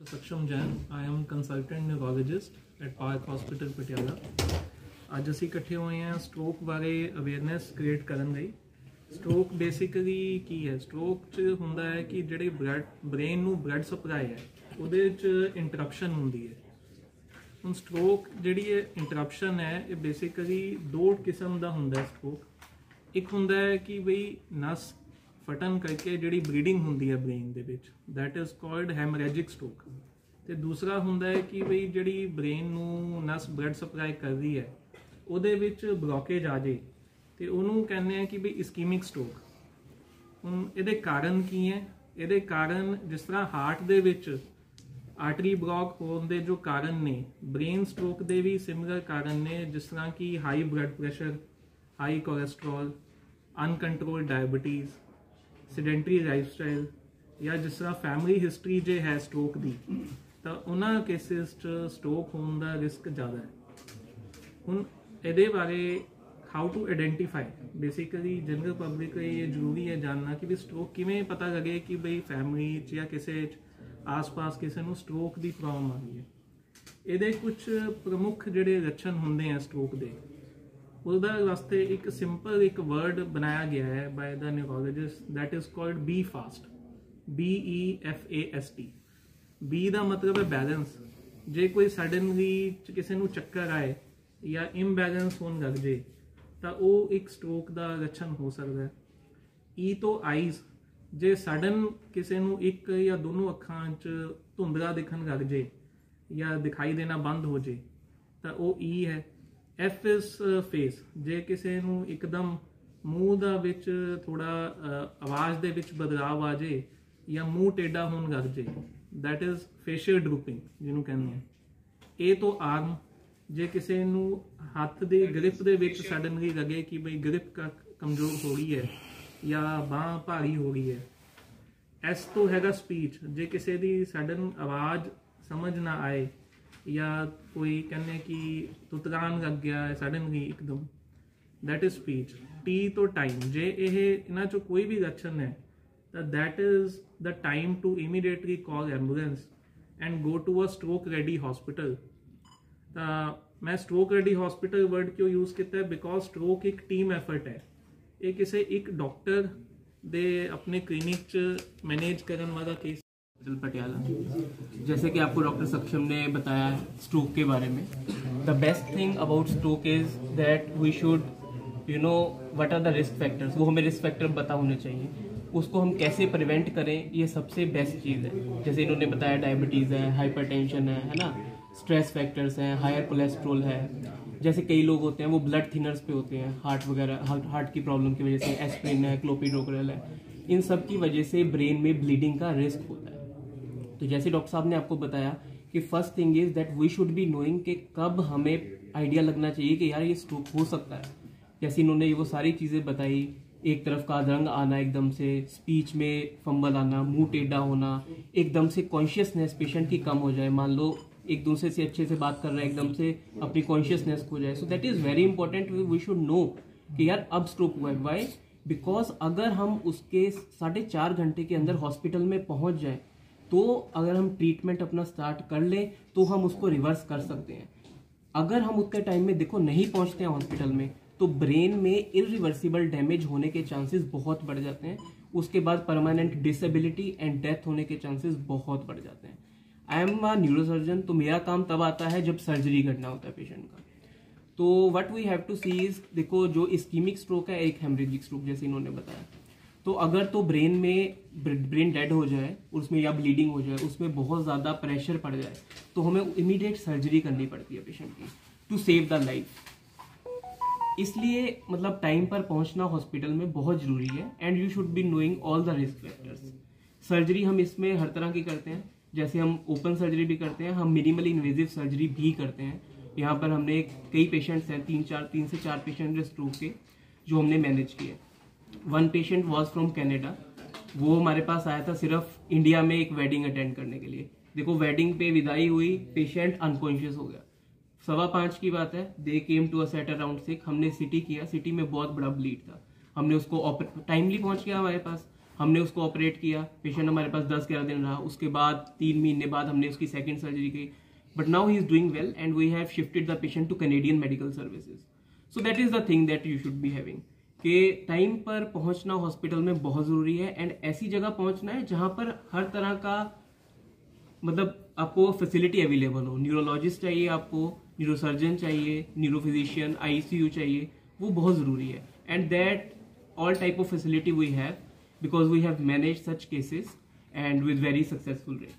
Saksham Jain. I am consultant neurologist at Park Hospital Patiala. ਅੱਜ ਅਸੀਂ ਇਕੱਠੇ ਹੋਏ ਹਾਂ ਸਟ੍ਰੋਕ ਬਾਰੇ ਅਵੇਅਰਨੈਸ ਕ੍ਰੀਏਟ ਕਰਨ ਲਈ। ਸਟ੍ਰੋਕ ਬੇਸਿਕਲੀ ਕੀ ਹੈ? ਸਟ੍ਰੋਕ 'ਚ ਹੁੰਦਾ ਹੈ ਕਿ ਜਿਹੜੇ ਬ੍ਰੇਨ ਨੂੰ ਬਲੱਡ ਸਪਲਾਈ ਹੈ ਉਹਦੇ 'ਚ ਇੰਟਰਪਸ਼ਨ ਹੁੰਦੀ ਹੈ। ਹੁਣ ਸਟ੍ਰੋਕ ਜਿਹੜੀ ਇਹ ਇੰਟਰਪਸ਼ਨ ਹੈ ਇਹ ਬੇਸਿਕਲੀ ਦੋ ਕਿਸਮ ਦਾ ਹੁੰਦਾ ਹੈ ਸਟ੍ਰੋਕ। ਇੱਕ ਹੁੰਦਾ ਹੈ ਕਿ ਬਈ ਨਸ ਫਟਣ ਕਰਕੇ ਜਿਹੜੀ ਬਲੀਡਿੰਗ ਹੁੰਦੀ ਹੈ ਬ੍ਰੇਨ ਦੇ ਵਿੱਚ, ਦੈਟ ਇਜ਼ ਕਾਲਡ ਹੈਮਰੇਜਿਕ ਸਟ੍ਰੋਕ। ਤੇ ਦੂਸਰਾ ਹੁੰਦਾ ਹੈ ਕਿ ਬਈ ਜਿਹੜੀ ਬ੍ਰੇਨ ਨੂੰ ਨਸ ਬਲੱਡ ਸਪਲਾਈ ਕਰਦੀ ਹੈ ਉਹਦੇ ਵਿੱਚ ਬਲੋਕੇਜ ਆ ਜਾਏ ਤੇ ਉਹਨੂੰ ਕਹਿੰਦੇ ਆ ਕਿ ਬਈ ਇਸਕੀਮਿਕ ਸਟ੍ਰੋਕ। ਹੁਣ ਇਹਦੇ ਕਾਰਨ ਕੀ ਹੈ? ਇਹਦੇ ਕਾਰਨ ਜਿਸ ਤਰ੍ਹਾਂ ਹਾਰਟ ਦੇ ਵਿੱਚ ਆਰਟਰੀ ਬਲੌਕ ਹੋਣ ਦੇ ਜੋ ਕਾਰਨ ਨੇ, ਬ੍ਰੇਨ ਸਟ੍ਰੋਕ ਦੇ ਵੀ ਸਿਮਿਲਰ ਕਾਰਨ ਨੇ, ਜਿਸ ਤਰ੍ਹਾਂ ਕਿ high blood pressure, high cholesterol, uncontrolled diabetes, sedentary lifestyle, ਜਾਂ ਜਿਸ ਤਰ੍ਹਾਂ ਫੈਮਿਲੀ ਹਿਸਟਰੀ ਜੇ ਹੈ ਸਟ੍ਰੋਕ ਦੀ ਤਾਂ ਉਹਨਾਂ ਕੇਸਿਸ 'ਚ ਸਟ੍ਰੋਕ ਹੋਣ ਦਾ ਰਿਸਕ ਜ਼ਿਆਦਾ ਹੈ। ਹੁਣ ਇਹਦੇ ਬਾਰੇ how to identify, basically general public ਲਈ ਇਹ ਜ਼ਰੂਰੀ ਹੈ ਜਾਣਨਾ ਕਿ ਵੀ ਸਟ੍ਰੋਕ ਕਿਵੇਂ ਪਤਾ ਲੱਗੇ ਕਿ ਬਈ ਫੈਮਿਲੀ 'ਚ ਜਾਂ ਕਿਸੇ ਆਸ-ਪਾਸ ਕਿਸੇ ਨੂੰ ਸਟ੍ਰੋਕ ਦੀ ਪ੍ਰੋਬਲਮ ਆ ਰਹੀ ਹੈ। ਇਹਦੇ ਕੁਝ ਪ੍ਰਮੁੱਖ ਜਿਹੜੇ ਲੱਛਣ ਹੁੰਦੇ ਆ ਸਟ੍ਰੋਕ ਦੇ, ਉਹਦਾ ਵਾਸਤੇ ਇੱਕ ਸਿੰਪਲ ਇੱਕ ਵਰਡ ਬਣਾਇਆ ਗਿਆ ਹੈ by the neurologist, that is called be fast, BEFAST। B ਦਾ ਮਤਲਬ ਹੈ ਬੈਲੈਂਸ। ਜੇ ਕੋਈ ਸਡਨਲੀ ਕਿਸੇ ਨੂੰ ਚੱਕਰ ਆਏ ਜਾਂ ਇੰਬੈਲੈਂਸ ਹੋਣ ਲੱਗ ਜੇ ਤਾਂ ਉਹ ਇੱਕ ਸਟ੍ਰੋਕ ਦਾ ਲੱਛਣ ਹੋ ਸਕਦਾ ਹੈ। ਈ ਤੋਂ ਆਈਜ਼, ਜੇ ਸਡਨ ਕਿਸੇ ਨੂੰ ਇੱਕ ਜਾਂ ਦੋਨੋਂ ਅੱਖਾਂ 'ਚ ਧੁੰਦਲਾ ਦਿਖਣ ਲੱਗ ਜੇ ਜਾਂ ਦਿਖਾਈ ਦੇਣਾ ਬੰਦ ਹੋ ਜੇ ਤਾਂ ਉਹ ਈ ਹੈ। ਐਫ ਇਜ਼ ਫੇਸ, ਜੇ ਕਿਸੇ ਨੂੰ ਇੱਕਦਮ ਮੂੰਹ ਦਾ ਵਿੱਚ ਥੋੜਾ ਆਵਾਜ਼ ਦੇ ਵਿੱਚ ਬਦਲਾਵ ਆ ਜੇ ਜਾਂ ਮੂੰਹ ਟੇਢਾ ਹੋਣ ਲੱਗ ਜੇ, ਦੈਟ ਇਜ਼ ਫੇਸ਼ੀਅਲ ਡਰੂਪਿੰਗ ਜਿਹਨੂੰ ਕਹਿੰਦੇ ਆ। ਏ ਤੋਂ ਆਰਮ, ਜੇ ਕਿਸੇ ਨੂੰ ਹੱਥ ਦੀ ਗ੍ਰਿਪ ਦੇ ਵਿੱਚ ਸਡਨਲੀ ਲੱਗੇ ਕਿ ਬਈ ਗ੍ਰਿਪ ਕਮਜ਼ੋਰ ਹੋ ਰਹੀ ਹੈ ਜਾਂ ਬਾਂਹ ਭਾਰੀ ਹੋ ਰਹੀ ਹੈ। ਐਸ ਤੋਂ ਹੈਗਾ ਸਪੀਚ, ਜੇ ਕਿਸੇ ਦੀ ਸਡਨ ਆਵਾਜ਼ ਸਮਝ ਨਾ ਆਏ ਜਾਂ ਕੋਈ ਕਹਿੰਦੇ ਕਿ ਤੁਤਲਾਣ ਲੱਗ ਗਿਆ ਸਡਨਲੀ ਇੱਕਦਮ, ਦੈਟ ਇਜ਼ ਸਪੀਚ। ਟੀ ਤੋਂ ਟਾਈਮ, ਜੇ ਇਹ ਇਹਨਾਂ 'ਚੋਂ ਕੋਈ ਵੀ ਲੱਛਣ ਹੈ ਤਾਂ that is the time to immediately call ambulance and go to a stroke ready hospital. ਤਾਂ ਮੈਂ ਸਟ੍ਰੋਕ ਰੈਡੀ ਹॉस्पिटल ਵਰਡ ਕਿਉਂ ਯੂਜ਼ ਕੀਤਾ ਹੈ? ਬਿਕॉज ਸਟ੍ਰੋਕ ਇੱਕ ਟੀਮ ਐਫਰਟ ਹੈ। ਇਹ ਕਿਸੇ ਇੱਕ ਡਾਕਟਰ ਦੇ अपने क्लिनिक च मैनेज करने वाला केस। पटियाला, जैसे कि आपको डॉक्टर सक्षम ने बताया स्ट्रोक के बारे में, the best thing about stroke is that we should what are the risk factors. वो हमें रिस्क फैक्टर पता होने चाहिए, उसको हम कैसे प्रिवेंट करें ये सबसे बेस्ट चीज़ है। जैसे इन्होंने बताया डायबिटीज़ है, हाइपरटेंशन है ना, स्ट्रेस फैक्टर्स हैं, हायर कोलेस्ट्रोल है। जैसे कई लोग होते हैं वो ब्लड थिनर्स पे होते हैं, हार्ट वगैरह हार्ट की प्रॉब्लम की वजह से, एस्प्रिन है, क्लोपिडोग्रेल है, इन सब की वजह से ब्रेन में ब्लीडिंग का रिस्क होता है। तो जैसे डॉक्टर साहब ने आपको बताया कि first thing is that we should be knowing कि कब हमें आइडिया लगना चाहिए कि यार ये स्ट्रोक हो सकता है। जैसे इन्होंने वो सारी चीज़ें बताई, एक तरफ का रंग आना एकदम से, स्पीच में फंबल आना, मुंह टेढ़ा होना, एकदम से कॉन्शियसनेस पेशेंट की कम हो जाए, मान लो एक दूसरे से अच्छे से बात कर रहे हैं एकदम से अपनी कॉन्शियसनेस खो जाए। So that is very important, we should know कि यार अब स्ट्रोक हुआ है। वाई? बिकॉज अगर हम उसके 4.5 घंटे के अंदर हॉस्पिटल में पहुंच जाए तो अगर हम ट्रीटमेंट अपना स्टार्ट कर लें तो हम उसको रिवर्स कर सकते हैं। अगर हम उतने टाइम में देखो नहीं पहुंचते हैं हॉस्पिटल में तो ब्रेन में इरिवर्सिबल डैमेज होने के चांसेस बहुत बढ़ जाते हैं। उसके बाद परमानेंट डिसेबिलिटी एंड डेथ होने के चांसेस बहुत बढ़ जाते हैं। आई एम अ न्यूरोसर्जन, तो मेरा काम तब आता है जब सर्जरी करना होता है पेशेंट का। तो what we have to see is, देखो जो इस्कीमिक स्ट्रोक है, एक हेमरेजिक स्ट्रोक जैसे इन्होंने बताया, तो अगर तो ब्रेन डेड हो जाए उसमें या ब्लीडिंग हो जाए, उसमें बहुत ज़्यादा प्रेशर पड़ जाए तो हमें इमीडिएट सर्जरी करनी पड़ती है पेशेंट की टू सेव द लाइफ। इसलिए मतलब टाइम पर पहुंचना हॉस्पिटल में बहुत ज़रूरी है and you should be knowing all the risk factors. Surgery हम इसमें हर तरह की करते हैं, जैसे हम ओपन सर्जरी भी करते हैं, हम मिनिमली इन्वेजिव सर्जरी भी करते हैं। यहाँ पर हमने कई पेशेंट्स हैं, 3 से 4 पेशेंट स्ट्रोक के जो हमने मैनेज किए। One patient was from Canada, वो हमारे पास आया था सिर्फ इंडिया में एक वेडिंग अटेंड करने के लिए। देखो वेडिंग पे विदाई हुई, पेशेंट अनकॉन्शियस हो गया। 5:15 की बात है, they came to us at around 6। हमने सिटी किया, सिटी में बहुत बड़ा ब्लीड था, हमने उसको टाइमली पहुंच गया हमारे पास, हमने उसको ऑपरेट किया, पेशेंट हमारे पास 10-11 दिन रहा, उसके बाद 3 महीने बाद हमने उसकी सेकंड सर्जरी की, but now he is doing well and we have shifted the patient to Canadian medical services. So that is the thing that you should be having, कि टाइम पर पहुंचना हॉस्पिटल में बहुत जरूरी है, एंड ऐसी जगह पहुंचना है जहां पर हर तरह का मतलब आपको फैसिलिटी अवेलेबल हो. न्यूरोलॉजिस्ट चाहिए आपको, न्यूरोसर्जन चाहिए, न्यूरोफिजिशियन, आईसीयू चाहिए, वो बहुत जरूरी है. And that all type of facility we have because we have managed such cases and with very successful rate.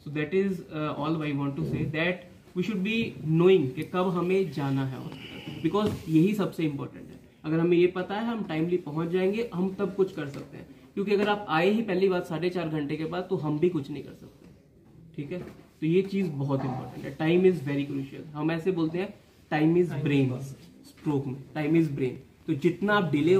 So that is all I want to say, that we should be knowing कि कब हमें जाना है hospital, because यही सबसे important है. अगर हमें ये पता है हम टाइमली पहुंच जाएंगे, हम तब कुछ कर सकते हैं. क्योंकि अगर आप आए ही पहली बात 4.5 घंटे के बाद, तो हम भी कुछ नहीं कर सकते. ठीक है, तो ये चीज बहुत इंपॉर्टेंट है. Time is very crucial. हम ऐसे बोलते हैं टाइम इज ब्रेन. स्ट्रोक में टाइम इज ब्रेन. तो जितना आप डिले